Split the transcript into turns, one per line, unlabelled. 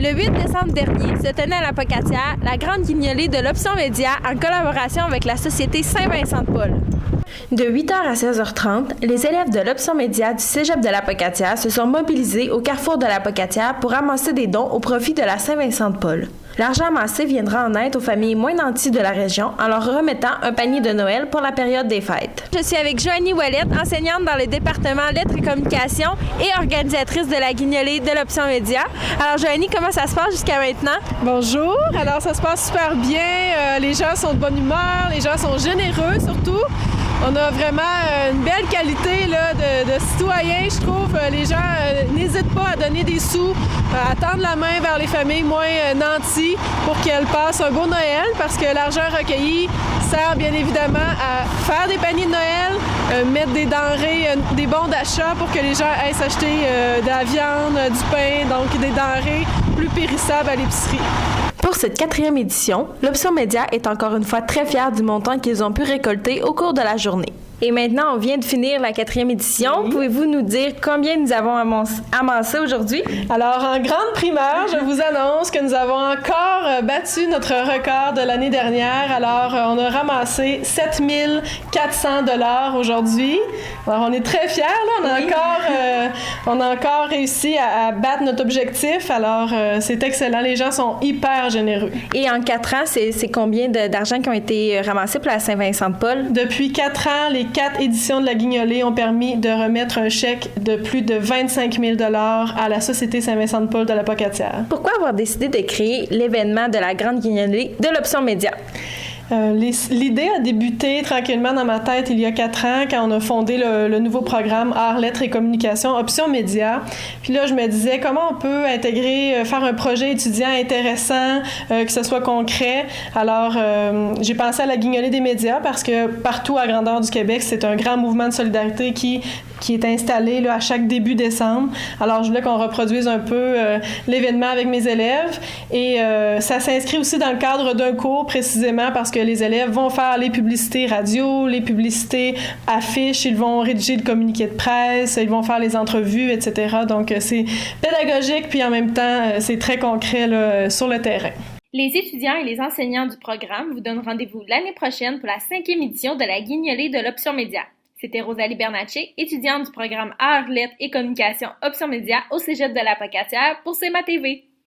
Le 8 décembre dernier se tenait à la Pocatière la grande guignolée de l'Option Média en collaboration avec la Société Saint-Vincent-de-Paul. De 8h à 16h30, les élèves de l'Option Média du Cégep de la Pocatière se sont mobilisés au carrefour de la Pocatière pour ramasser des dons au profit de la Saint-Vincent-de-Paul. L'argent amassé viendra en aide aux familles moins nanties de la région en leur remettant un panier de Noël pour la période des fêtes. Je suis avec Joanie Ouellette, enseignante dans le département Lettres et Communication et organisatrice de la guignolée de l'Option Média. Alors Joanie, comment ça se passe jusqu'à maintenant?
Bonjour, alors ça se passe super bien, les gens sont de bonne humeur, les gens sont généreux surtout. On a vraiment une belle qualité là, de citoyens, je trouve. Les gens n'hésitent pas à donner des sous, à tendre la main vers les familles moins nanties pour qu'elles passent un beau Noël parce que l'argent recueilli sert bien évidemment à faire des paniers de Noël, mettre des denrées, des bons d'achat pour que les gens aillent s'acheter de la viande, du pain, donc des denrées plus périssables à l'épicerie.
Pour cette 4e édition, l'Option Média est encore une fois très fière du montant qu'ils ont pu récolter au cours de la journée. Et maintenant, on vient de finir la 4e édition. Oui. Pouvez-vous nous dire combien nous avons amassé aujourd'hui?
Alors, en grande primeur, je vous annonce que nous avons encore battu notre record de l'année dernière. Alors, on a ramassé 7 400 $ aujourd'hui. Alors, on est très fiers, là. On a encore réussi à battre notre objectif. Alors, c'est excellent. Les gens sont hyper généreux.
Et en 4 ans, c'est combien d'argent qui ont été ramassés pour la Saint-Vincent-de-Paul?
Depuis 4 ans, les 4 éditions de la guignolée ont permis de remettre un chèque de plus de 25 000 $ à la Société Saint-Vincent-de-Paul de la Pocatière.
Pourquoi avoir décidé de créer l'événement de la grande guignolée de l'Option Média?
L'idée a débuté tranquillement dans ma tête il y a 4 ans quand on a fondé le nouveau programme Arts, Lettres et Communication Option Média. Puis là, je me disais comment on peut intégrer, faire un projet étudiant intéressant, que ce soit concret. Alors, j'ai pensé à la guignolée des médias parce que partout à grandeur du Québec, c'est un grand mouvement de solidarité qui est installé là, à chaque début décembre. Alors, je voulais qu'on reproduise un peu l'événement avec mes élèves. Et ça s'inscrit aussi dans le cadre d'un cours précisément parce que les élèves vont faire les publicités radio, les publicités affiches, ils vont rédiger le communiqué de presse, ils vont faire les entrevues, etc. Donc, c'est pédagogique, puis en même temps, c'est très concret là, sur le terrain.
Les étudiants et les enseignants du programme vous donnent rendez-vous l'année prochaine pour la 5e édition de la guignolée de l'Option Média. C'était Rosalie Bernatchez, étudiante du programme Arts, Lettres et Communication Option Média au Cégep de la Pocatière pour CMA TV.